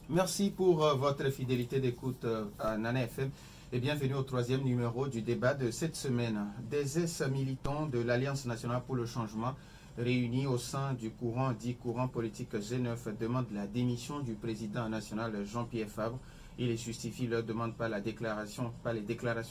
Merci pour votre fidélité d'écoute à Nana FM et bienvenue au troisième numéro du débat de cette semaine. Des ex-militants de l'Alliance nationale pour le changement réunis au sein du courant dit courant politique G9 demandent la démission du président national Jean-Pierre Fabre. Il justifie leur demande par les déclarations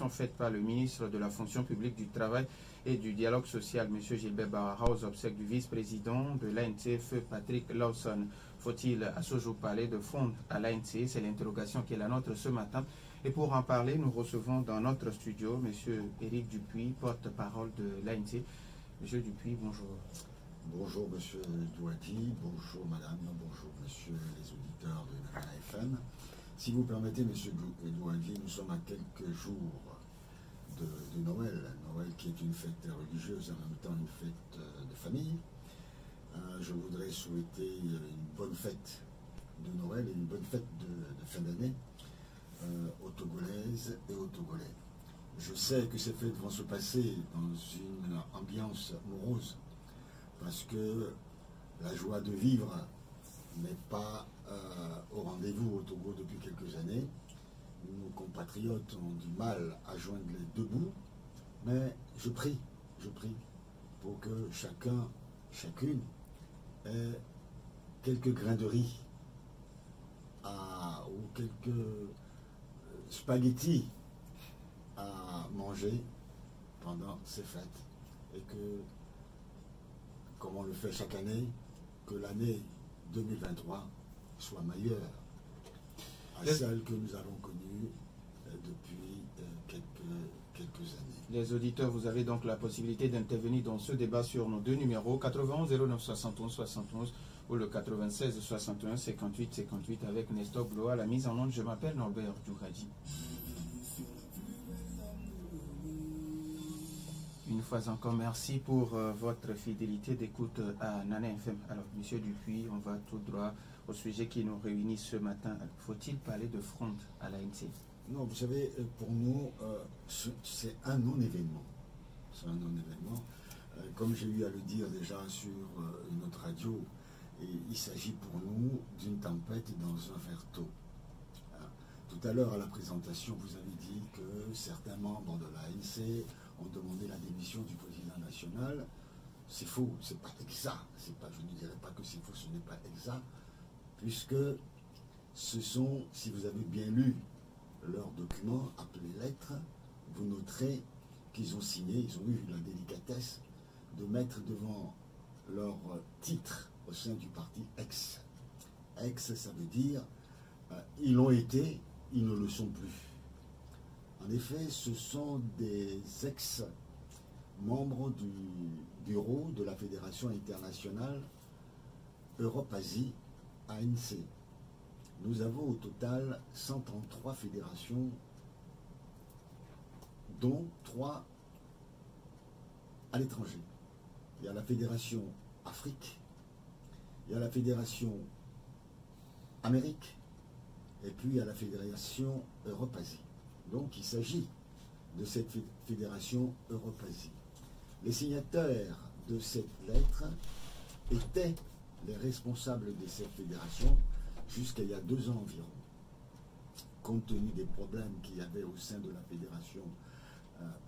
faites par le ministre de la fonction publique du travail et du dialogue social, M. Gilbert Barara, aux obsèques du vice-président de l'ANC, Feu Patrick Lawson. Faut-il à ce jour parler de fond à l'ANC? C'est l'interrogation qui est la nôtre ce matin. Et pour en parler, nous recevons dans notre studio M. Éric Dupuis, porte-parole de l'ANC. M. Dupuis, bonjour. Bonjour M. Douadi, bonjour Madame, bonjour Monsieur les auditeurs de Nana FM. Si vous permettez, M. Douadi, nous sommes à quelques jours de Noël. Noël qui est une fête religieuse et en même temps une fête de famille. Je voudrais souhaiter une bonne fête de Noël et une bonne fête de fin d'année aux Togolaises et aux Togolais. Je sais que ces fêtes vont se passer dans une ambiance morose parce que la joie de vivre n'est pas au rendez-vous au Togo depuis quelques années. Nos compatriotes ont du mal à joindre les deux bouts, mais je prie pour que chacun, chacune ait quelques grains de riz ou quelques spaghettis à manger pendant ces fêtes et que, comme on le fait chaque année, que l'année 2023 soit meilleure à celle que nous avons connue depuis quelques années. Les auditeurs, vous avez donc la possibilité d'intervenir dans ce débat sur nos deux numéros, 91 09 71 71 ou le 96 61 58 58 avec Nestor Blois à la mise en onde. Je m'appelle Norbert Djouradi. Une fois encore, merci pour votre fidélité d'écoute à Nana FM. Alors, Monsieur Dupuis, on va tout droit au sujet qui nous réunit ce matin. Faut-il parler de front à l'ANC? Non, vous savez, pour nous, c'est un non-événement. C'est un non-événement. Comme j'ai eu à le dire déjà sur une autre radio, et il s'agit pour nous d'une tempête dans un verre d'eau. Tout à l'heure, à la présentation, vous avez dit que certains membres de l'ANC ont demandé la démission du président national. C'est faux, c'est pas exact. Je ne dirais pas que c'est faux, ce n'est pas exact, puisque ce sont, si vous avez bien lu leurs documents appelés lettres, vous noterez qu'ils ont signé, ils ont eu la délicatesse de mettre devant leur titre au sein du parti ex. Ex, ça veut dire ils l'ont été, ils ne le sont plus. En effet, ce sont des ex-membres du bureau de la Fédération internationale Europe-Asie, ANC. Nous avons au total 133 fédérations, dont 3 à l'étranger. Il y a la Fédération Afrique, il y a la Fédération Amérique, et puis il y a la Fédération Europe-Asie. Donc il s'agit de cette Fédération Europe-Asie. Les signataires de cette lettre étaient les responsables de cette fédération jusqu'à il y a 2 ans environ. Compte tenu des problèmes qu'il y avait au sein de la Fédération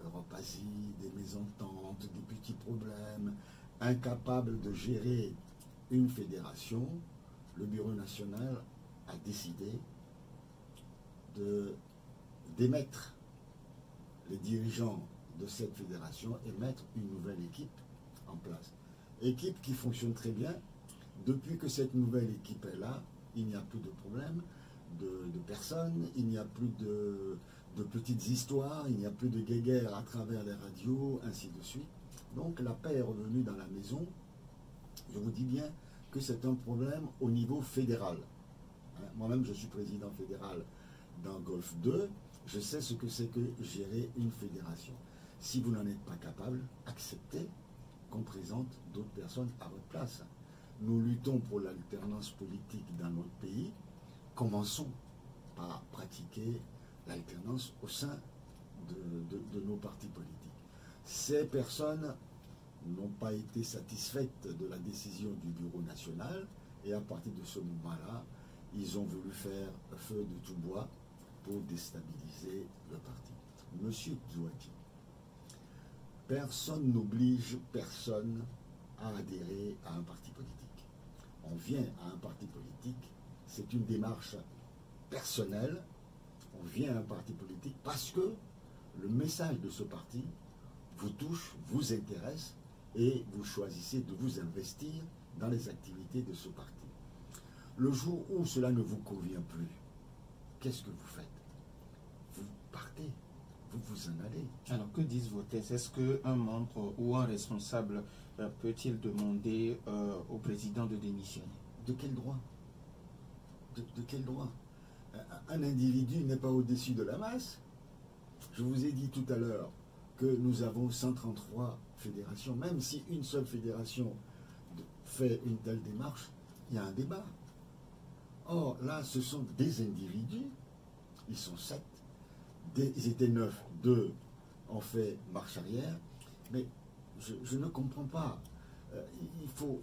Europe-Asie, des mésententes, des petits problèmes, incapables de gérer une fédération, le Bureau national a décidé d'émettre les dirigeants de cette fédération et mettre une nouvelle équipe en place. Équipe qui fonctionne très bien. Depuis que cette nouvelle équipe est là, il n'y a plus de problème de personnes, il n'y a plus de petites histoires, il n'y a plus de guéguerres à travers les radios, ainsi de suite. Donc la paix est revenue dans la maison. Je vous dis bien que c'est un problème au niveau fédéral. Moi-même, je suis président fédéral dans Golfe 2. Je sais ce que c'est que gérer une fédération. Si vous n'en êtes pas capable, acceptez qu'on présente d'autres personnes à votre place. Nous luttons pour l'alternance politique dans notre pays. Commençons par pratiquer l'alternance au sein de nos partis politiques. Ces personnes n'ont pas été satisfaites de la décision du Bureau national et à partir de ce moment-là, ils ont voulu faire feu de tout bois pour déstabiliser le parti. Monsieur Zouadji, personne n'oblige personne à adhérer à un parti politique. On vient à un parti politique, c'est une démarche personnelle. On vient à un parti politique parce que le message de ce parti vous touche, vous intéresse et vous choisissez de vous investir dans les activités de ce parti. Le jour où cela ne vous convient plus, qu'est-ce que vous faites? Vous partez, vous vous en allez. Alors, que disent vos thèses? Est-ce qu'un membre ou un responsable peut-il demander au président de démissionner? De quel droit? De quel droit? Un individu n'est pas au-dessus de la masse. Je vous ai dit tout à l'heure que nous avons 133 fédérations. Même si une seule fédération fait une telle démarche, il y a un débat. Or, là, ce sont des individus. Ils sont 7. Ils étaient 9. 2 ont fait marche arrière. Mais je ne comprends pas.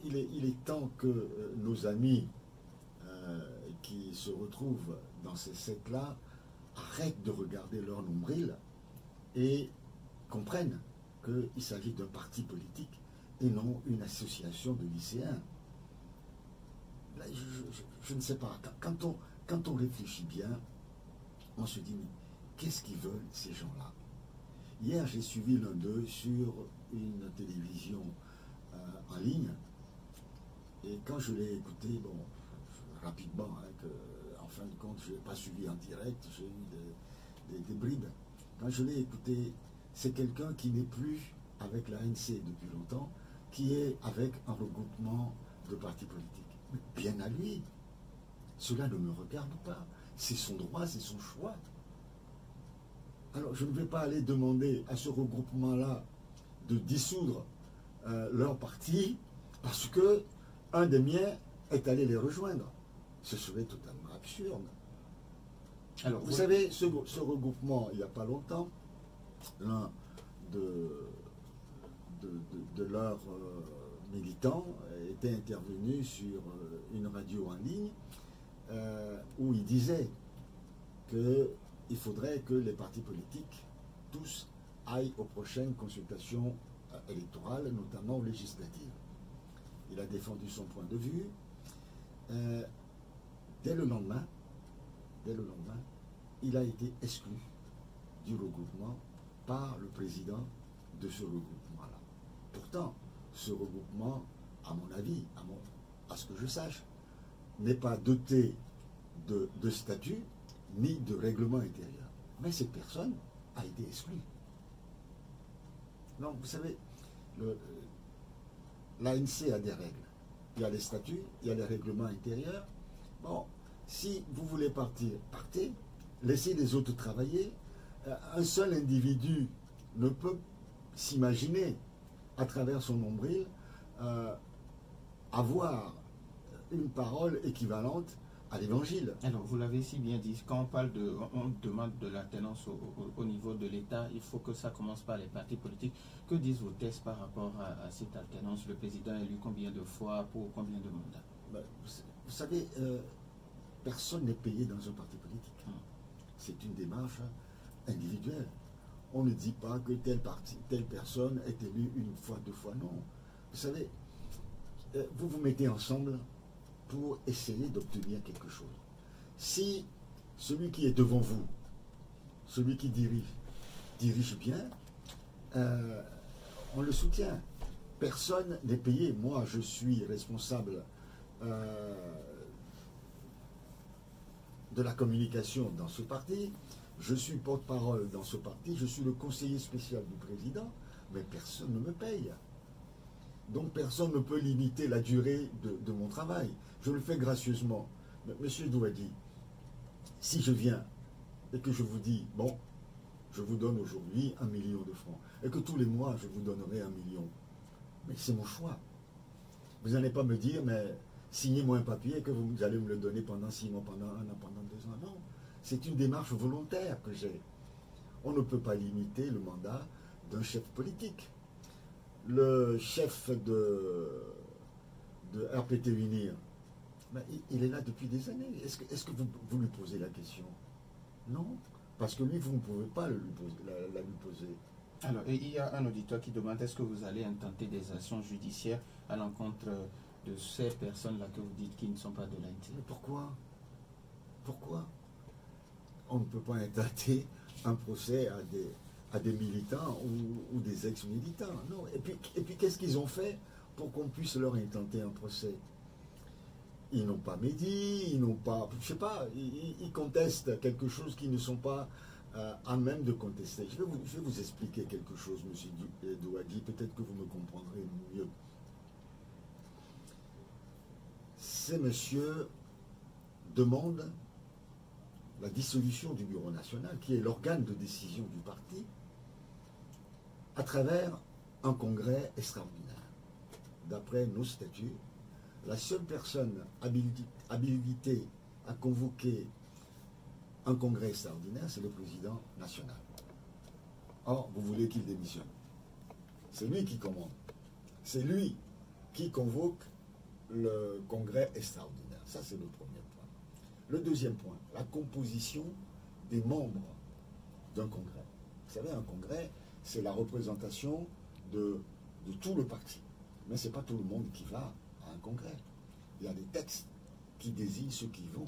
Il est temps que nos amis qui se retrouvent dans ces 7-là arrêtent de regarder leur nombril et comprennent qu'il s'agit d'un parti politique et non une association de lycéens. Là, je ne sais pas. Quand on réfléchit bien, on se dit, mais qu'est-ce qu'ils veulent ces gens-là? Hier, j'ai suivi l'un d'eux sur une télévision en ligne, et quand je l'ai écouté, bon, rapidement, en fin de compte, je n'ai pas suivi en direct, j'ai eu des bribes. Quand je l'ai écouté, c'est quelqu'un qui n'est plus avec la l'ANC depuis longtemps, qui est avec un regroupement de partis politiques. Mais bien à lui, cela ne me regarde pas. C'est son droit, c'est son choix. Alors, je ne vais pas aller demander à ce regroupement-là de dissoudre leur parti parce que un des miens est allé les rejoindre. Ce serait totalement absurde. Alors, vous savez, ce regroupement, il n'y a pas longtemps, l'un de leurs militants était intervenu sur une radio en ligne où il disait qu'il faudrait que les partis politiques, tous, aillent aux prochaines consultations électorales, notamment législatives. Il a défendu son point de vue. Dès le lendemain, il a été exclu du regroupement par le président de ce regroupement-là. Pourtant, ce regroupement, à mon avis, à ce que je sache, n'est pas doté de statut ni de règlement intérieur. Mais cette personne a été exclue. Donc, vous savez, l'ANC a des règles. Il y a les statuts, il y a les règlements intérieurs. Bon, si vous voulez partir, partez, laissez les autres travailler. Un seul individu ne peut s'imaginer, à travers son nombril, avoir une parole équivalente à l'évangile. Alors, vous l'avez si bien dit, quand on demande de l'alternance au niveau de l'État, il faut que ça commence par les partis politiques. Que disent vos thèses par rapport à cette alternance? Le président est élu combien de fois, pour combien de mandats? Vous savez, personne n'est payé dans un parti politique. C'est une démarche individuelle. On ne dit pas que telle personne est élue une fois, 2 fois, non. Vous savez, vous vous mettez ensemble pour essayer d'obtenir quelque chose. Si celui qui est devant vous, celui qui dirige bien, on le soutient. Personne n'est payé. Moi, je suis responsable de la communication dans ce parti, je suis porte-parole dans ce parti, je suis le conseiller spécial du président, mais personne ne me paye. Donc personne ne peut limiter la durée de mon travail. Je le fais gracieusement. Mais, Monsieur Douadi, si je viens et que je vous dis, bon, je vous donne aujourd'hui 1 million de francs, et que tous les mois je vous donnerai 1 million, mais c'est mon choix. Vous n'allez pas me dire, mais signez-moi un papier que vous allez me le donner pendant 6 mois, pendant 1 an, pendant 2 ans. Non, c'est une démarche volontaire que j'ai. On ne peut pas limiter le mandat d'un chef politique. Le chef de RPT Unir Ben, il est là depuis des années. Est-ce que vous lui posez la question? Non. Parce que lui, vous ne pouvez pas la lui poser. Alors, et il y a un auditeur qui demande est-ce que vous allez intenter des actions judiciaires à l'encontre de ces personnes-là que vous dites qui ne sont pas de l'ANT? Mais pourquoi? Pourquoi on ne peut pas intenter un procès à des militants ou des ex-militants? Non. Et puis qu'est-ce qu'ils ont fait pour qu'on puisse leur intenter un procès? Ils n'ont pas médit, ils n'ont pas... Je sais pas, ils contestent quelque chose qu'ils ne sont pas à même de contester. Je vais vous expliquer quelque chose, M. Douadi, peut-être que vous me comprendrez mieux. Ces messieurs demandent la dissolution du Bureau national, qui est l'organe de décision du parti, à travers un congrès extraordinaire. D'après nos statuts, la seule personne habilitée à convoquer un congrès extraordinaire, c'est le président national. Or, vous voulez qu'il démissionne. C'est lui qui commande. C'est lui qui convoque le congrès extraordinaire. Ça, c'est le premier point. Le deuxième point, la composition des membres d'un congrès. Vous savez, un congrès, c'est la représentation de tout le parti. Mais ce n'est pas tout le monde qui va à un congrès. Il y a des textes qui désignent ceux qui vont.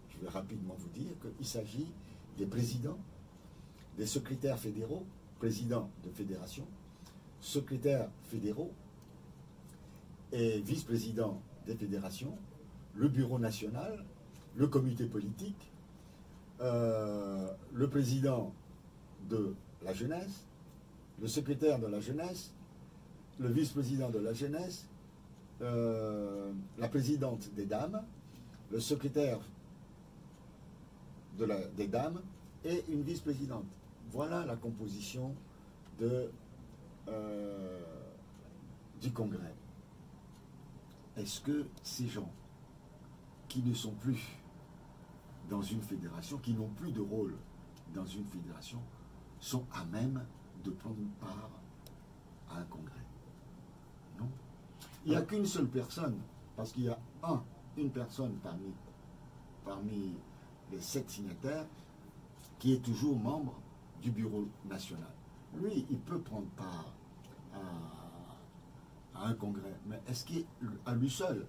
Je vais rapidement vous dire qu'il s'agit des présidents, des secrétaires fédéraux, présidents de fédération, secrétaires fédéraux et vice-présidents des fédérations, le bureau national, le comité politique, le président de la jeunesse, le secrétaire de la jeunesse, le vice-président de la jeunesse, la présidente des dames, le secrétaire des dames et une vice-présidente. Voilà la composition du congrès. Est-ce que ces gens qui ne sont plus dans une fédération, qui n'ont plus de rôle dans une fédération, sont à même de prendre part à un congrès? Non. Il n'y a qu'une seule personne, parce qu'il y a une personne parmi les 7 signataires qui est toujours membre du bureau national. Lui, il peut prendre part à un congrès, mais est-ce qu'à lui seul,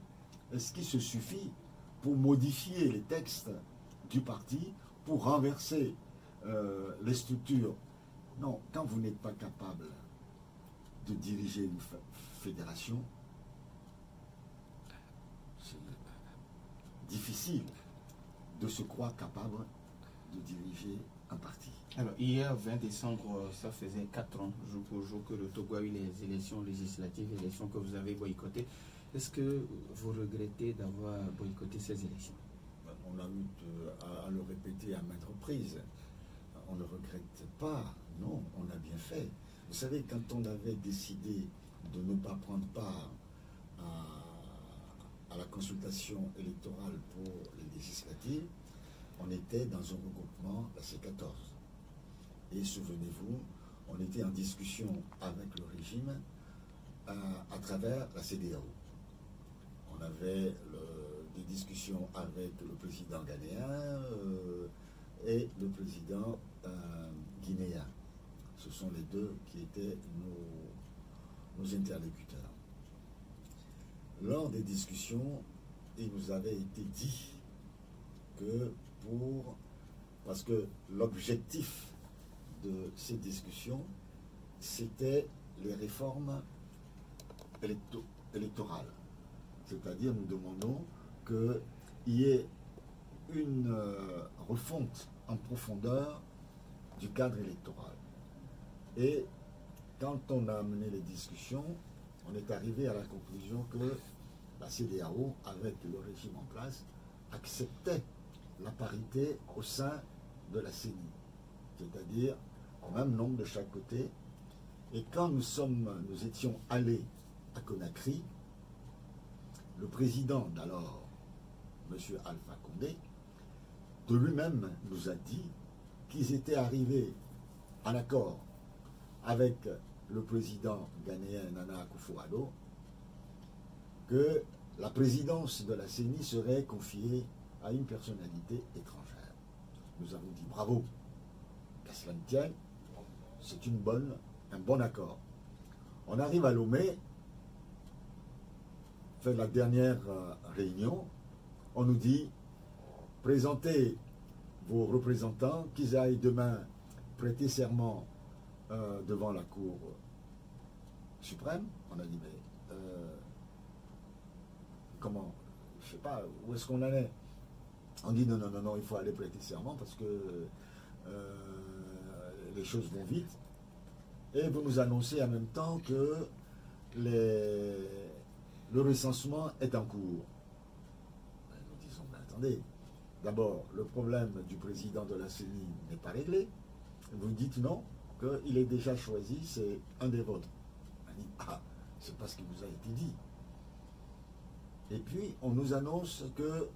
est-ce qu'il se suffit pour modifier les textes du parti, pour renverser les structures? Non, quand vous n'êtes pas capable de diriger une fédération, c'est difficile de se croire capable de diriger un parti. Alors, hier, 20 décembre, ça faisait 4 ans, jour pour jour, que le Togo a eu les élections législatives, élections que vous avez boycottées. Est-ce que vous regrettez d'avoir boycotté ces élections? On a eu à le répéter à maintes reprises. On ne regrette pas, non, on a bien fait. Vous savez, quand on avait décidé de ne pas prendre part à la consultation électorale pour les législatives, on était dans un regroupement, la C14. Et souvenez-vous, on était en discussion avec le régime à travers la CEDEAO. On avait des discussions avec le président ghanéen et le président guinéen. Ce sont les deux qui étaient nos interlocuteurs. Lors des discussions, il nous avait été dit que parce que l'objectif de ces discussions, c'était les réformes électorales. C'est-à-dire, nous demandons qu'il y ait une refonte en profondeur du cadre électoral. Et quand on a mené les discussions, on est arrivé à la conclusion que la CEDEAO, avec le régime en place, acceptait la parité au sein de la CENI, c'est-à-dire au même nombre de chaque côté. Et quand nous étions allés à Conakry, le président d'alors, M. Alpha Condé, de lui-même nous a dit qu'ils étaient arrivés en accord avec le président ghanéen Nana Akufo-Addo, que la présidence de la CENI serait confiée à une personnalité étrangère. Nous avons dit bravo, qu'à cela ne tienne, c'est un bon accord. On arrive à Lomé, fait la dernière réunion, on nous dit présentez vos représentants, qu'ils aillent demain prêter serment devant la Cour suprême. On a dit mais comment, je ne sais pas, où est-ce qu'on en est? On dit non, il faut aller prêter serment parce que les choses vont vite. Et vous nous annoncez en même temps que le recensement est en cours. Nous disons, mais attendez, d'abord, le problème du président de la CENI n'est pas réglé. Vous dites non, qu'il est déjà choisi, c'est un des vôtres. On dit, ah, c'est pas ce qui vous a été dit. Et puis, on nous annonce que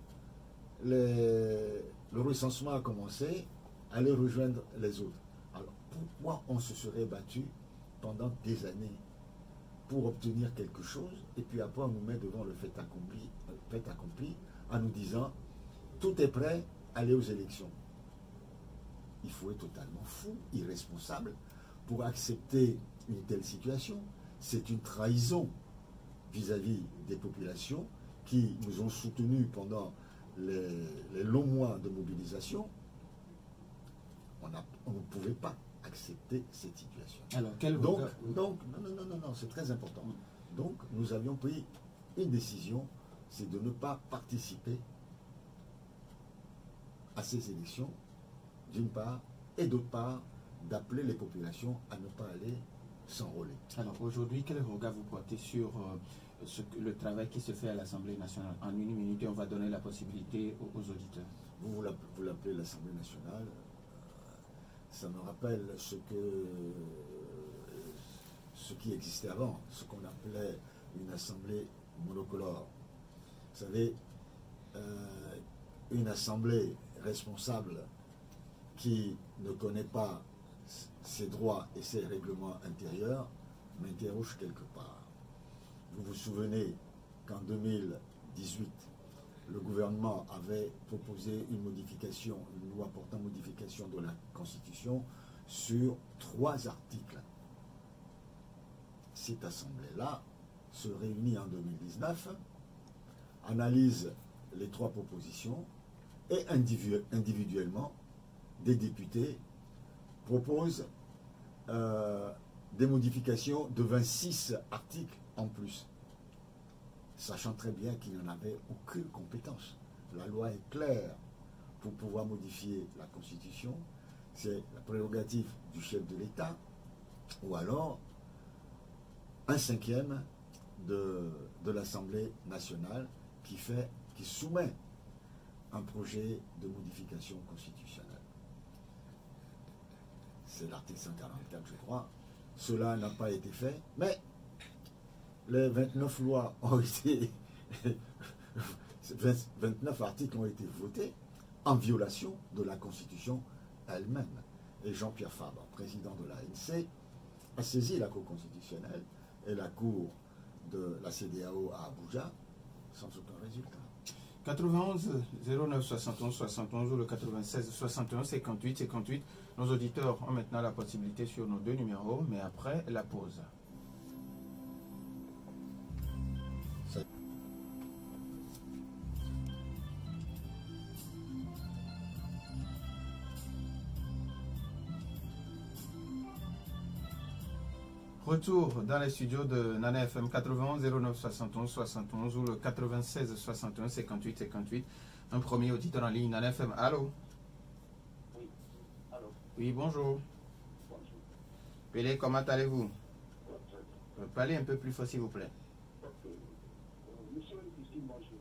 le recensement a commencé, aller rejoindre les autres. Alors, pourquoi on se serait battu pendant des années pour obtenir quelque chose, et puis après on nous met devant le fait accompli en nous disant tout est prêt, allez aux élections. Il faut être totalement fou, irresponsable, pour accepter une telle situation. C'est une trahison vis-à-vis des populations qui nous ont soutenus pendant les longs mois de mobilisation. On ne pouvait pas accepter cette situation. Alors, non, c'est très important. Donc, nous avions pris une décision, c'est de ne pas participer à ces élections, d'une part, et d'autre part, d'appeler les populations à ne pas aller s'enrôler. Alors, aujourd'hui, quel regard vous portez sur le travail qui se fait à l'Assemblée nationale? En une minute, on va donner la possibilité aux auditeurs. Vous l'appelez l'Assemblée nationale. Ça me rappelle ce qui existait avant, ce qu'on appelait une assemblée monocolore. Vous savez, une assemblée responsable qui ne connaît pas ses droits et ses règlements intérieurs m'interroge quelque part. Vous vous souvenez qu'en 2018, le gouvernement avait proposé une loi portant modification de la Constitution sur 3 articles. Cette assemblée-là se réunit en 2019, analyse les 3 propositions et individuellement, des députés proposent des modifications de 26 articles en plus, sachant très bien qu'il n'en avait aucune compétence. La loi est claire pour pouvoir modifier la Constitution. C'est la prérogative du chef de l'État, ou alors un 5e de l'Assemblée nationale qui soumet un projet de modification constitutionnelle. C'est l'article 144, je crois. Cela n'a pas été fait, mais les 29 lois ont été 29 articles ont été votés en violation de la Constitution elle-même. Et Jean-Pierre Fabre, président de l'ANC, a saisi la Cour constitutionnelle et la Cour de la CEDEAO à Abuja sans aucun résultat. 91 09 71 71 ou le 96 61 58 58. Nos auditeurs ont maintenant la possibilité sur nos 2 numéros, mais après la pause. Retour dans les studios de Nana FM 91 09 71 71 ou le 96 61 58 58. Un premier auditeur en ligne, Nana FM. Allô? Oui, allô. Oui, bonjour. Bonjour. Pelé, comment allez-vous? Bonjour. Parlez un peu plus fort, s'il vous plaît. Ok. Monsieur Christine, bonjour.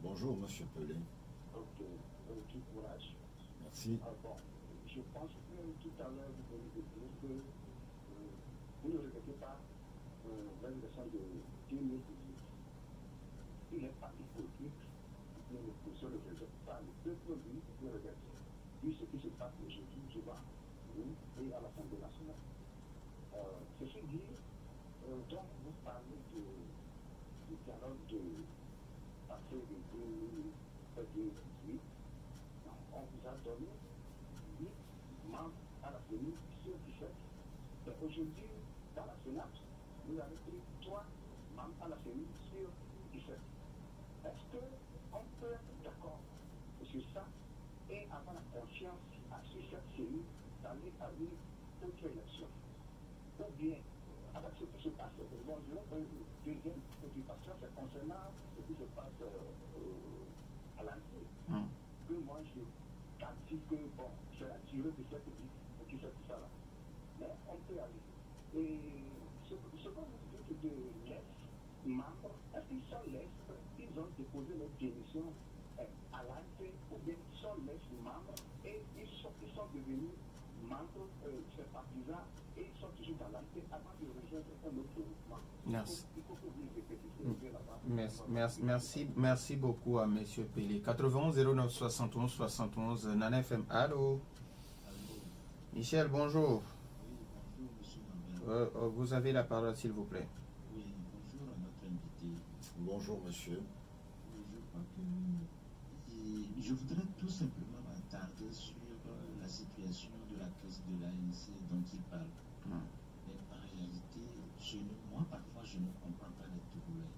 Bonjour, monsieur Pelé. Ok. Tout courage. Merci. Bon, je pense que tout à l'heure, vous venez de dire que vous ne regrettez pas l'élection de 2018. Il est parti politique, mais le président ne regrette pas. Le peuple, lui, le regrette. Vu ce qui se passe aujourd'hui, je vois, et à l'Assemblée nationale. Ceci dit, donc vous parlez du dialogue partir de 2018, on vous a donné 8 membres à la CENI sur 17. Et aujourd'hui, dans la Sénat, vous avez pris 3 membres à la CENI sur 17. Est-ce qu'on peut être d'accord sur ça et avoir la confiance à sur cette CENI d'aller à une autre élection? Ou bien, avec ce qui se passe, bon, je vais une deuxième préoccupation, c'est concernant ce qui se passe à l'entrée. Que moi, je qualifie que, bon, c'est la durée de cette vie, et qui fait tout ça là. Mais on peut aller. Et ce que vous dites de l'Est, membres, est-ce qu'ils sont l'Est, ils ont déposé leur démission à l'entrée, ou bien ils sont l'Est membres, et ils sont devenus membres sympathisants, et ils sont toujours dans l'entrée avant de rejoindre un autre mouvement. Merci. Il faut que vous répétiez là-bas. Merci beaucoup à M. Pelé. 91 09 71 71 Nana FM. Allô? Michel, bonjour. Oui, bonjour, monsieur Lambert. Vous avez la parole, s'il vous plaît. Oui, bonjour à notre invité. Bonjour, monsieur. Oui, je crois que je voudrais tout simplement m'attarder sur la situation de la crise de l'ANC dont il parle. Mais en réalité, moi, parfois, je ne comprends pas les Togolais.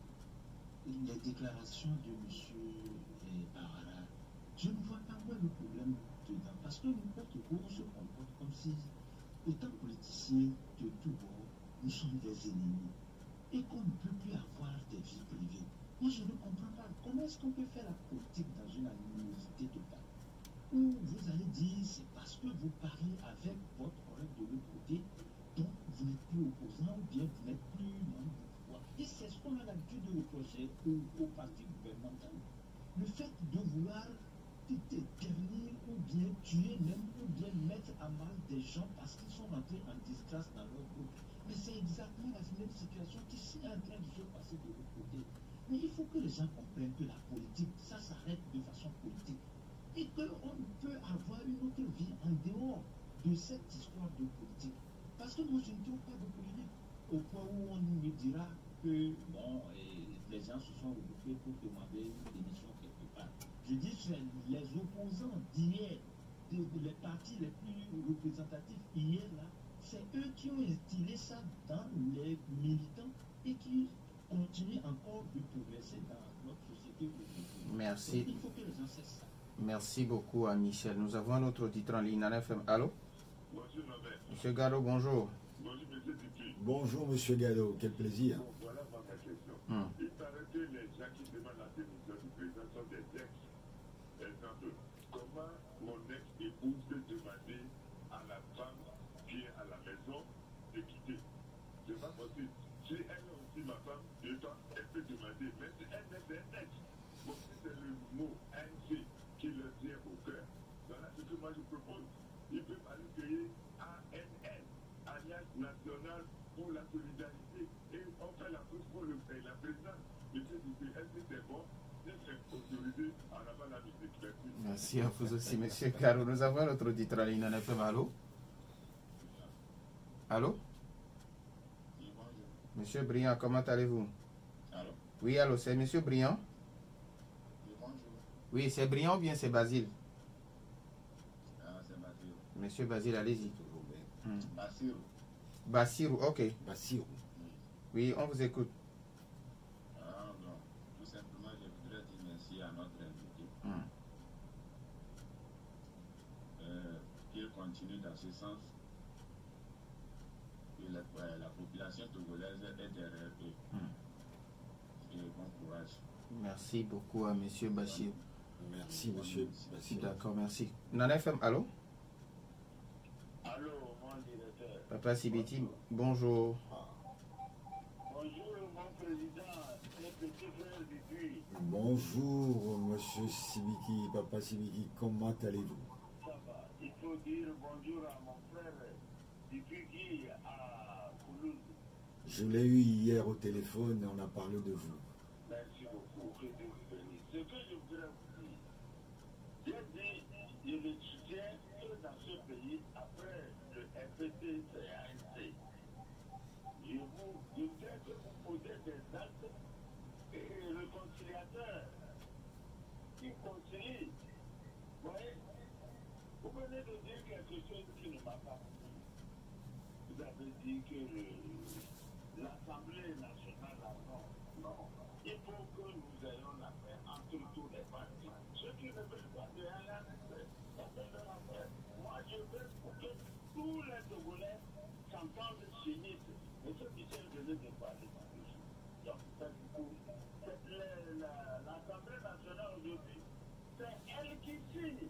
Les déclarations de M. Barara, je ne vois pas où est le problème dedans. Parce que nous, au Togo, on se comporte comme si, étant politiciens de tout bord, nous sommes des ennemis. Et qu'on ne peut plus avoir des vies privées. Moi, je ne comprends pas. Comment est-ce qu'on peut faire la politique dans une animosité totale? Où vous allez dire, c'est parce que vous parlez avec votre collègue de l'autre côté, donc vous n'êtes plus opposant, ou bien vous n'êtes plus membre du pouvoir. Et c'est ce qu'on a l'habitude de reprocher au parti gouvernemental. Le fait de vouloir ternir ou bien tuer même, ou bien mettre à mal des gens parce qu'ils sont rentrés en disgrâce dans leur groupe. Mais c'est exactement la même situation qui est en train de se passer de l'autre côté. Mais il faut que les gens comprennent que la politique, ça s'arrête de façon politique. Et qu'on peut avoir une autre vie en dehors de cette histoire de politique. Parce que moi, je ne trouve pas de politique. Au point où on me dira que, bon, les gens se sont regroupés pour demander une démission quelque part. Je dis, c'est les opposants d'hier, les partis les plus représentatifs hier, là, c'est eux qui ont instillé ça dans les militants et qui continuent encore de progresser dans notre société aujourd'hui. Merci. Donc, il faut que les gens cessent ça. Merci beaucoup à Michel. Nous avons un autre auditeur en ligne, Nana FM. Allô? Bonjour, Lambert. Monsieur Gallo, bonjour. Bonjour, monsieur Dupuis. Bonjour, monsieur Gallo. Quel plaisir. Bon, voilà ma question. Il paraît que les gens qui demandent la démission du président sont des ex. Exemple, comment mon ex-épouse peut demander à la femme qui est à la maison de quitter? C'est pas possible. Si elle est aussi ma femme, elle peut demander, mais elle est des ex. Bon, si c'est le mot ANC qui leur tient au cœur, voilà ce que moi je propose. Il peut aller créer ANL, Alliance Nationale pour la Solidarité, et on fait la course pour la présidence. Monsieur Dupuis, est-ce que c'est bon? Si c'est autorisé, en avant la musique. Merci à vous aussi, monsieur Caro. Nous avons notre auditeur en ligne, Nana FM. Allô? Allô? Oui, bonjour. Monsieur Briand, comment allez-vous? Allô? Oui, allô, c'est monsieur Briand? Oui, bonjour. Oui, c'est Briand ou bien c'est Basile? Ah, c'est Bassirou. Monsieur Basile, allez-y. Bassirou. Bassirou, ok. Bassirou. Oui, on vous écoute. Ah, non. Tout simplement, je voudrais dire merci à notre invité. Qu'il continue dans ce sens. Que la population togolaise est derrière eux. Et bon courage. Merci beaucoup à monsieur Bachir. Merci, monsieur Bassirou. D'accord, merci. Nana FM, allô? Allô, mon directeur. Papa Sibiti, bonjour. Bonjour, mon président et petit frère Dupuis. Bonjour, monsieur Sibiki, papa Sibiki, comment allez-vous? Ça va. Il faut dire bonjour à mon frère Dupuis qui à Toulouse. Je l'ai eu hier au téléphone et on a parlé de vous. Merci beaucoup. Que Dieu vous bénisse. Ce que je voudrais vous dire, j'ai dit, je le soutiens que dans ce pays, après le FPT, c'est ANC. Je voudrais que vous posez des actes et réconciliateurs venez de dire quelque chose qui ne m'a pas compris. Vous avez dit que l'Assemblée nationale a non. Non. Il faut que nous ayons la paix entre tous les partis. Ceux qui ne veulent pas de l'ANC, ça c'est leur affaire. Moi, je veux que tous les Togolais s'entendent signer. M. Michel venait de parler. Donc, l'Assemblée nationale aujourd'hui, c'est elle qui signe.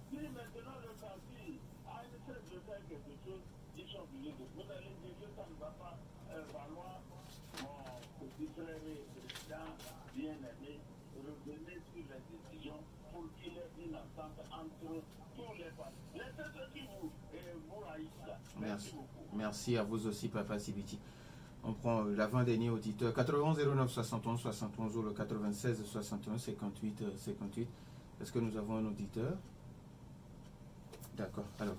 Si maintenant le parti a une cesse de faire quelque chose, ils sont obligés de. Vous allez dire que ça ne va pas valoir mon petit frère et président bien-aimé, revenir sur les décisions pour qu'il y ait une entente entre tous les partis. Laissez ceux qui vous haïssent là. Merci beaucoup. Merci à vous aussi, Papa Sibiti. On prend l'avant-dernier auditeur. 91 09 71 71 ou le 96 61 58 58. Est-ce que nous avons un auditeur? D'accord. Alors,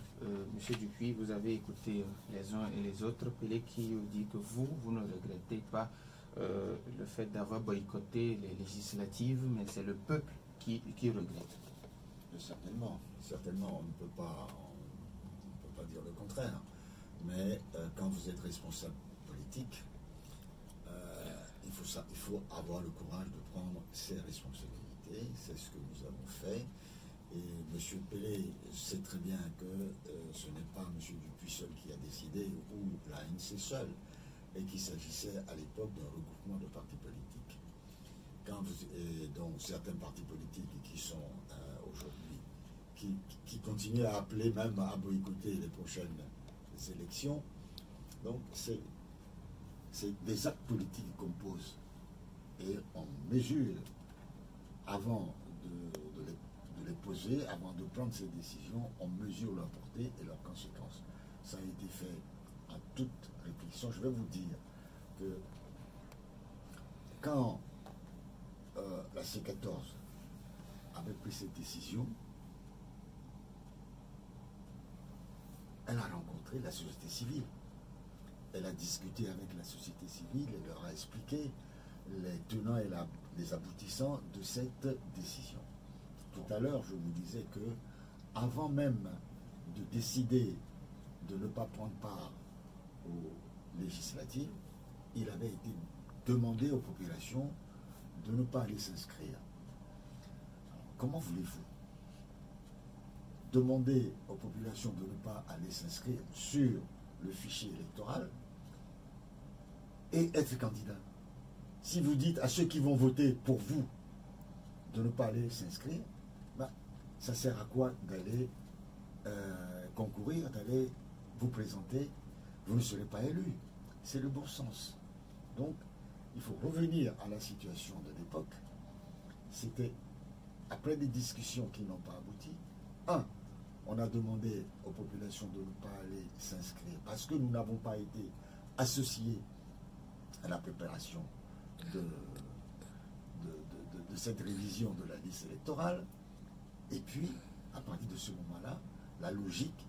Monsieur Dupuis, vous avez écouté les uns et les autres. Pelé qui dit que vous ne regrettez pas le fait d'avoir boycotté les législatives, mais c'est le peuple qui regrette. Certainement, certainement, on ne peut pas dire le contraire. Mais quand vous êtes responsable politique, il faut avoir le courage de prendre ses responsabilités. C'est ce que nous avons fait. Et M. Pelé sait très bien que ce n'est pas M. Dupuis seul qui a décidé, ou l'ANC seul, et qu'il s'agissait à l'époque d'un regroupement de partis politiques. Donc certains partis politiques qui sont aujourd'hui, qui continuent à appeler même à boycotter les prochaines élections. Donc c'est des actes politiques qu'on pose et on mesure avant de les poser, avant de prendre ces décisions, on mesure leur portée et leurs conséquences. Ça a été fait à toute réflexion. Je vais vous dire que quand la C14 avait pris cette décision, elle a rencontré la société civile. Elle a discuté avec la société civile, elle leur a expliqué les tenants et les aboutissants de cette décision. Tout à l'heure, je vous disais que avant même de décider de ne pas prendre part aux législatives, il avait été demandé aux populations de ne pas aller s'inscrire. Comment voulez-vous demander aux populations de ne pas aller s'inscrire sur le fichier électoral et être candidat? Si vous dites à ceux qui vont voter pour vous de ne pas aller s'inscrire, ben, ça sert à quoi d'aller concourir, d'aller vous présenter? Vous ne serez pas élu. C'est le bon sens. Donc, il faut revenir à la situation de l'époque. C'était, après des discussions qui n'ont pas abouti, on a demandé aux populations de ne pas aller s'inscrire parce que nous n'avons pas été associés à la préparation de cette révision de la liste électorale. Et puis, à partir de ce moment-là, la logique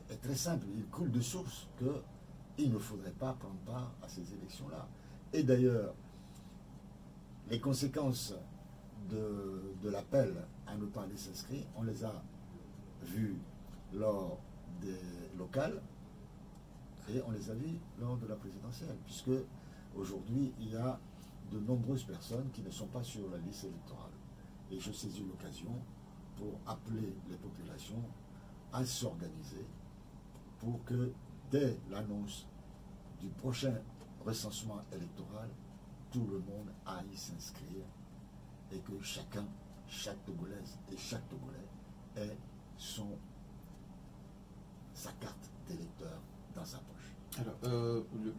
est très simple. Il coule de source qu'il ne faudrait pas prendre part à ces élections-là. Et d'ailleurs, les conséquences de l'appel à ne pas aller s'inscrire, on les a vues lors des locales et on les a vues lors de la présidentielle, puisque aujourd'hui, il y a de nombreuses personnes qui ne sont pas sur la liste électorale. Et je saisis l'occasion pour appeler les populations à s'organiser pour que, dès l'annonce du prochain recensement électoral, tout le monde aille s'inscrire et que chacun, chaque Togolaise et chaque Togolais ait sa carte d'électeur dans sa poche. Alors,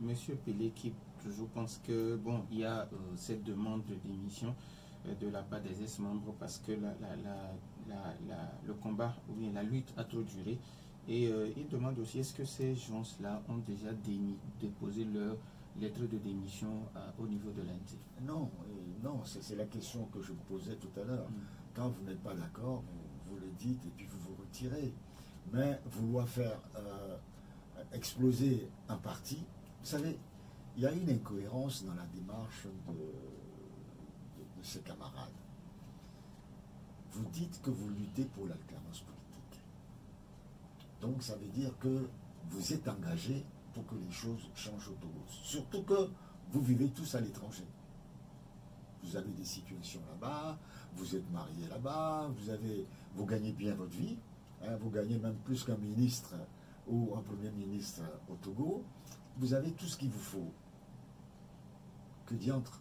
monsieur Pelé qui toujours pense que, bon, il y a cette demande de démission de la part des ex-membres parce que le combat, ou bien la lutte a trop duré. Et il demande aussi, est-ce que ces gens-là ont déjà déposé leur lettre de démission au niveau de l'ANC? Non, non, c'est la question que je vous posais tout à l'heure. Quand vous n'êtes pas d'accord, vous le dites et puis vous vous retirez. Mais vouloir faire exploser un parti, vous savez, il y a une incohérence dans la démarche de ses camarades. vous dites que vous luttez pour l'alternance politique. Donc ça veut dire que vous êtes engagé pour que les choses changent au Togo. Surtout que vous vivez tous à l'étranger. Vous avez des situations là-bas, vous êtes mariés là-bas, vous gagnez bien votre vie, hein, vous gagnez même plus qu'un ministre ou un premier ministre au Togo. Vous avez tout ce qu'il vous faut. Que diantre?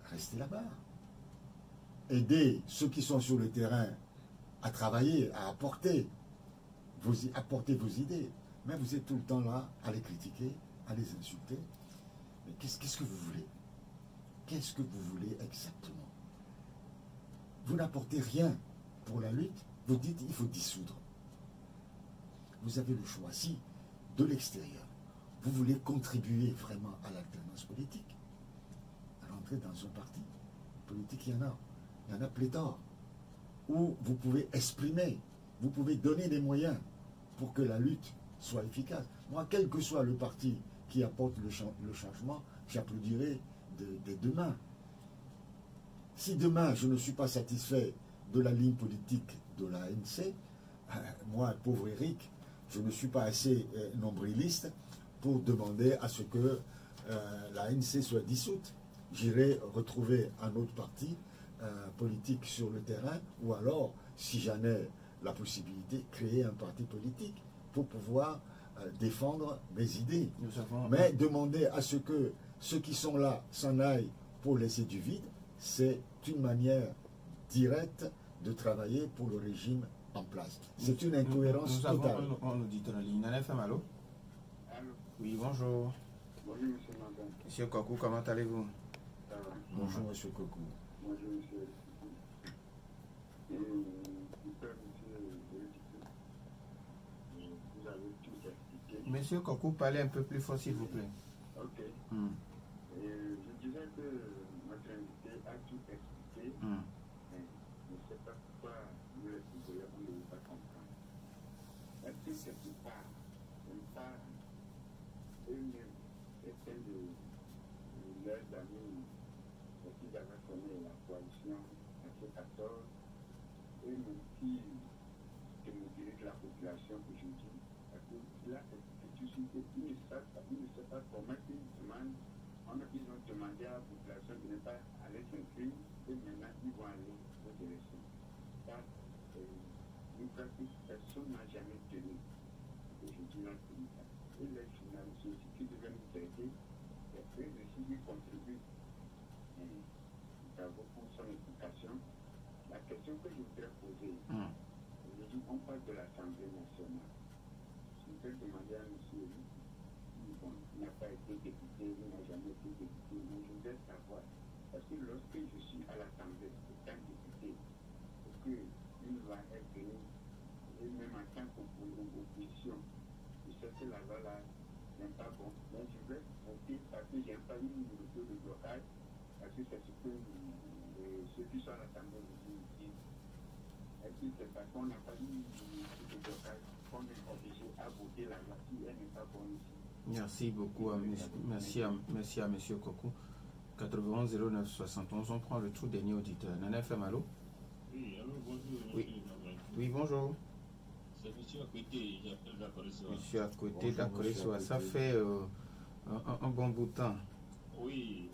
Restez là-bas. Aidez ceux qui sont sur le terrain à travailler, à apporter vos idées. Mais vous êtes tout le temps là à les critiquer, à les insulter. Mais qu'est-ce que vous voulez? Qu'est-ce que vous voulez exactement? Vous n'apportez rien pour la lutte. Vous dites il faut dissoudre. Vous avez le choix. Si, de l'extérieur, vous voulez contribuer vraiment à l'alternance politique, rentrer dans un parti politique, il y en a pléthore, où vous pouvez exprimer, vous pouvez donner des moyens pour que la lutte soit efficace. Moi, quel que soit le parti qui apporte le changement, j'applaudirai de demain. Si demain je ne suis pas satisfait de la ligne politique de l'ANC, moi, pauvre Eric, je ne suis pas assez nombriliste pour demander à ce que l'ANC soit dissoute. J'irai retrouver un autre parti politique sur le terrain, ou alors, si j'en ai la possibilité, créer un parti politique pour pouvoir défendre mes idées. Mais demander à ce que ceux qui sont là s'en aillent pour laisser du vide, c'est une manière directe de travailler pour le régime en place. C'est une incohérence totale. On nous dit dans la ligne. NFM, allô? Allô? Oui, bonjour. Bonjour, monsieur Mandin. Monsieur Kokou, comment allez-vous? Ça va? Bonjour, monsieur Kokou. Bonjour, monsieur. J'espère, monsieur le député, vous avez tout expliqué. Monsieur Kokou, parlez un peu plus fort, s'il vous plaît. Ok. Je disais que notre invité a tout expliqué, mais je ne sais pas pourquoi nous les Congolais, on ne veut pas comprendre. Est-ce que quelque part, eux-mêmes, certains de leurs amis qui avaient formé la coalition en 2014, eux-mêmes qui me dirigent la population aujourd'hui, parce que là, ils ne savent pas comment ils demandent. Ils ont demandé à la population de ne pas aller s'inscrire et maintenant ils vont aller aux élections. Ça, une pratique que personne n'a jamais tenu. Aujourd'hui, là, c'est ça. Et les journalistes aussi qui devaient nous aider, et eux aussi ils contribuent. Bravo pour son explication. La question que je voudrais poser, aujourd'hui, on parle de l'Assemblée nationale. Je voudrais demander à M. Il n'a pas été député, il n'a jamais été député, mais je voudrais savoir, parce que lorsque je suis à l'Assemblée, étant député, est-ce qu'il va être venu, et même en tant qu'opposition, je sais que la loi là n'est pas bon, mais je vais voter parce que je n'ai pas eu une mesure de blocage, parce que c'est ce que ceux qui sont à l'Assemblée nous disent. Est-ce que c'est parce qu'on n'a pas eu une mesure de blocage qu'on est obligé à voter la loi si elle n'est pas bonne ici? Merci beaucoup, merci à M. Kokou. 91 09 71, on prend le tout dernier auditeur. NFM, allô? Oui, allô, bonjour. Oui, oui, bonjour. C'est monsieur à côté, j'appelle Dakoresoa. Monsieur à côté Dakoresoa, ça fait un bon bout de temps. Oui.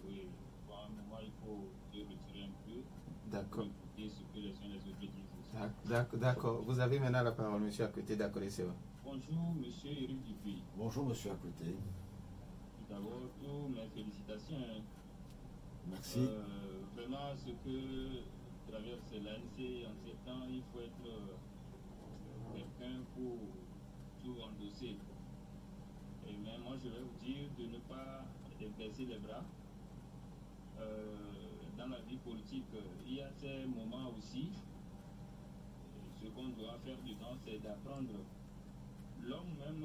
Pour un moment, il faut se retirer un peu. D'accord. Écouter ce que les uns les autres disent. D'accord. Vous avez maintenant la parole, monsieur à côté Dakoresoa. Bonjour, monsieur Eric Dupuis. Bonjour, monsieur à côté. Tout d'abord, toutes mes félicitations. Merci. Vraiment, ce que traverse l'ANC en ces temps, il faut être quelqu'un pour tout endosser. Mais moi, je vais vous dire de ne pas baisser les bras. Dans la vie politique, il y a ces moments aussi. Ce qu'on doit faire dedans, c'est d'apprendre. L'homme même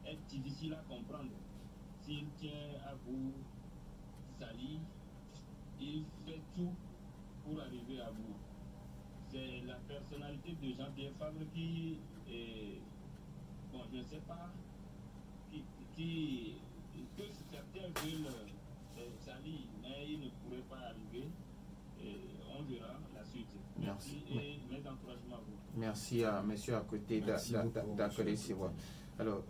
est difficile à comprendre. S'il tient à vous salir, il fait tout pour arriver à vous. C'est la personnalité de Jean-Pierre Fabre qui est, bon, je ne sais pas, que certains veulent salir, mais ils ne pourraient pas arriver. Et on verra la suite. Merci. Merci. Et mes encouragements à vous. Merci à monsieur à côté d'accueillir ces voix. Alors,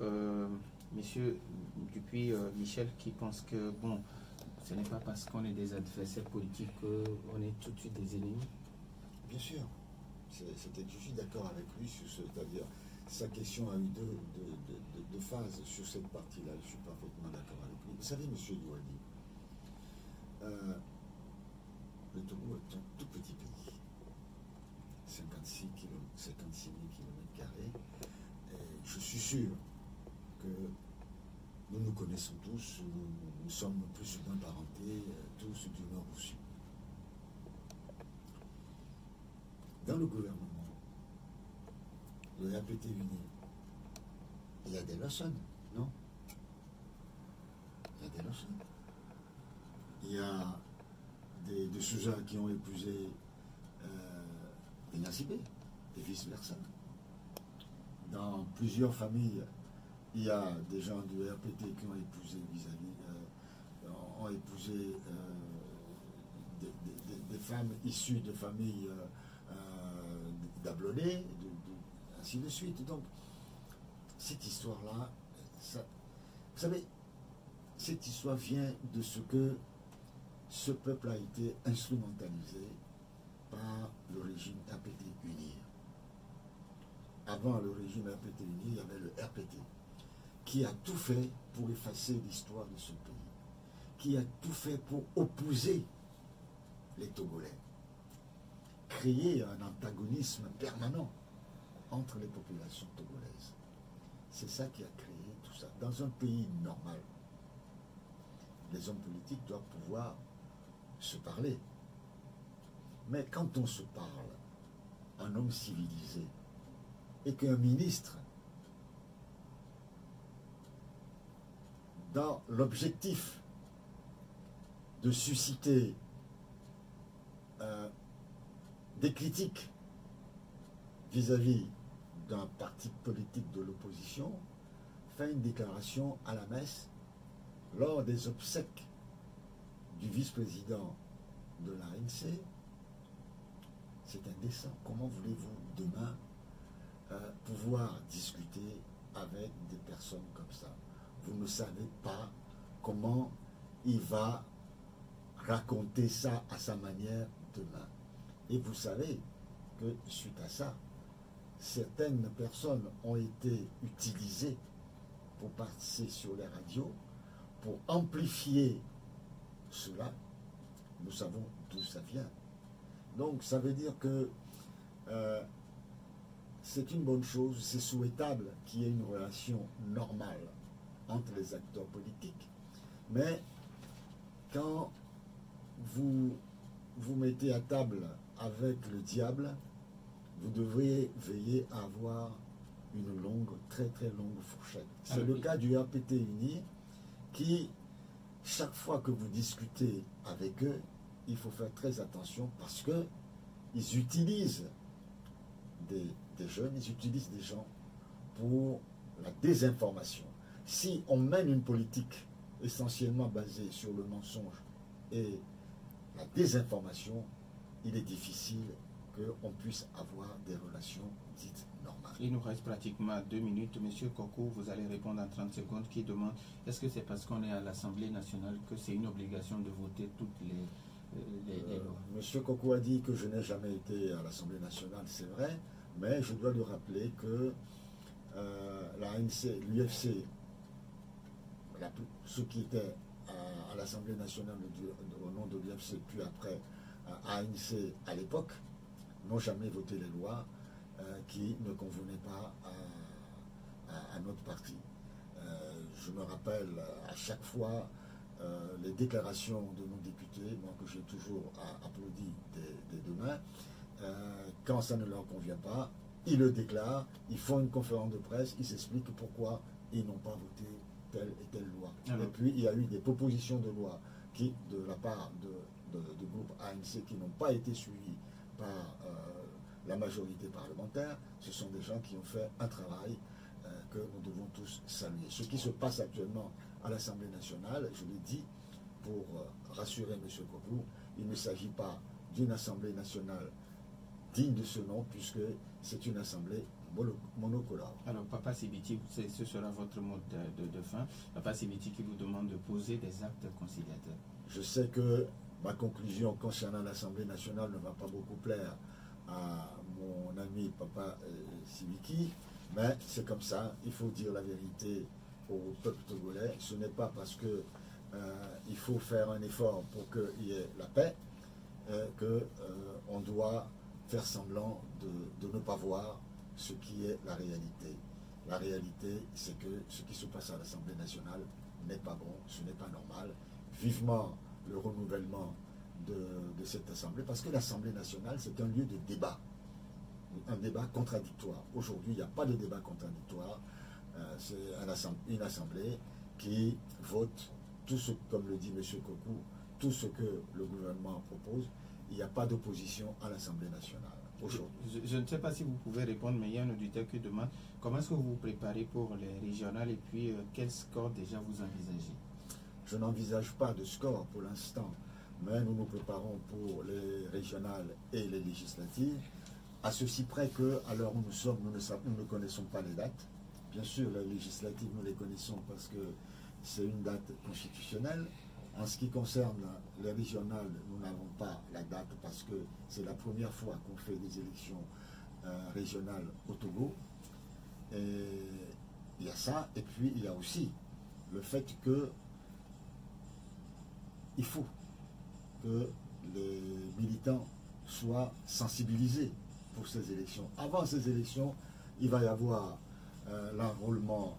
monsieur Dupuis, Michel, qui pense que, bon, ce n'est pas parce qu'on est des adversaires politiques qu'on est tout de suite des ennemis. Bien sûr. Je suis d'accord avec lui sur ce, c'est-à-dire sa question a eu deux phases sur cette partie-là. Je suis parfaitement d'accord avec lui. Vous savez, monsieur Douali, le Togo est un tout petit pays. 56 000 km². Je suis sûr que nous nous connaissons tous, nous sommes plus ou moins parentés, tous du nord au sud. Dans le gouvernement, le RPT uni, il y a des leçons, non? Il y a des leçons. Il y a des sujets qui ont épousé des Nacibé et vice-versa. Dans plusieurs familles, il y a des gens du RPT qui ont épousé ont épousé des femmes issues de familles d'Ablonais, ainsi de suite. Donc, cette histoire-là, vous savez, cette histoire vient de ce que ce peuple a été instrumentalisé par le régime RPT uni. Avant le régime RPT uni, il y avait le RPT, qui a tout fait pour effacer l'histoire de ce pays, qui a tout fait pour opposer les Togolais, créer un antagonisme permanent entre les populations togolaises. C'est ça qui a créé tout ça. Dans un pays normal, les hommes politiques doivent pouvoir se parler. Mais quand on se parle, un homme civilisé, et qu'un ministre, dans l'objectif de susciter des critiques vis-à-vis d'un parti politique de l'opposition, fait une déclaration à la messe lors des obsèques du vice-président de l'ANC, c'est indécent. Comment voulez-vous demain pouvoir discuter avec des personnes comme ça? Vous ne savez pas comment il va raconter ça à sa manière demain. Et vous savez que suite à ça, certaines personnes ont été utilisées pour passer sur les radios, pour amplifier cela. Nous savons d'où ça vient. Donc ça veut dire que c'est une bonne chose, c'est souhaitable qu'il y ait une relation normale entre les acteurs politiques. Mais quand vous vous mettez à table avec le diable, vous devriez veiller à avoir une longue, très très longue fourchette. C'est le cas du RPT uni qui, chaque fois que vous discutez avec eux, il faut faire très attention parce que ils utilisent des jeunes, ils utilisent des gens pour la désinformation. Si on mène une politique essentiellement basée sur le mensonge et la désinformation, il est difficile qu'on puisse avoir des relations dites normales. Il nous reste pratiquement 2 minutes. Monsieur Kokou, vous allez répondre en 30 secondes, qui demande, est-ce que c'est parce qu'on est à l'Assemblée nationale que c'est une obligation de voter toutes les lois? Monsieur Kokou a dit que je n'ai jamais été à l'Assemblée nationale, c'est vrai, mais je dois lui rappeler que l'UFC, ceux qui étaient à l'Assemblée nationale au nom de l'UFC, puis après ANC à l'époque, n'ont jamais voté les lois qui ne convenaient pas à notre parti. Je me rappelle à chaque fois les déclarations de nos députés, moi que j'ai toujours applaudi des deux mains. Quand ça ne leur convient pas, ils le déclarent, ils font une conférence de presse, ils expliquent pourquoi ils n'ont pas voté telle et telle loi. Et puis il y a eu des propositions de loi qui, de la part du groupe ANC, qui n'ont pas été suivies par la majorité parlementaire. Ce sont des gens qui ont fait un travail que nous devons tous saluer. Ce qui se passe actuellement à l'Assemblée nationale, je l'ai dit pour rassurer M. Kokou, il ne s'agit pas d'une Assemblée nationale digne de ce nom, puisque c'est une assemblée monocolore. Alors, Papa Sibiti, ce sera votre mot de fin. Papa Sibiti qui vous demande de poser des actes conciliateurs. Je sais que ma conclusion concernant l'Assemblée nationale ne va pas beaucoup plaire à mon ami Papa Sibiki, mais c'est comme ça, il faut dire la vérité au peuple togolais. Ce n'est pas parce que il faut faire un effort pour qu'il y ait la paix qu'on doit faire semblant de ne pas voir ce qui est la réalité. La réalité, c'est que ce qui se passe à l'Assemblée nationale n'est pas bon, ce n'est pas normal. Vivement le renouvellement de cette Assemblée, parce que l'Assemblée nationale, c'est un lieu de débat, un débat contradictoire. Aujourd'hui, il n'y a pas de débat contradictoire. C'est une Assemblée qui vote tout ce, comme le dit M. Kokou, tout ce que le gouvernement propose. Il n'y a pas d'opposition à l'Assemblée nationale. Je ne sais pas si vous pouvez répondre, mais il y a un auditeur qui demande comment est-ce que vous vous préparez pour les régionales et puis quel score déjà vous envisagez? Je n'envisage pas de score pour l'instant, mais nous nous préparons pour les régionales et les législatives, à ceci près qu'à l'heure où nous sommes, nous ne connaissons pas les dates. Bien sûr, les législatives, nous les connaissons parce que c'est une date constitutionnelle. En ce qui concerne les régionales, nous n'avons pas la date parce que c'est la première fois qu'on fait des élections régionales au Togo. Et il y a ça, et puis il y a aussi le fait que il faut que les militants soient sensibilisés pour ces élections. Avant ces élections, il va y avoir l'enrôlement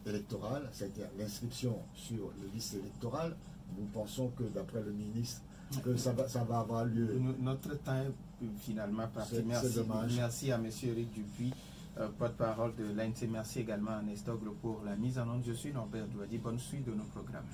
électoral, c'est-à-dire l'inscription sur les listes électorales. Nous pensons que, d'après le ministre, que ça va avoir lieu. Notre temps est finalement parti. Merci. Merci à M. Eric Dupuis, porte-parole de l'ANC. Merci également à Nestor Glo pour la mise en onde. Je suis Norbert Douadi. Bonne suite de nos programmes.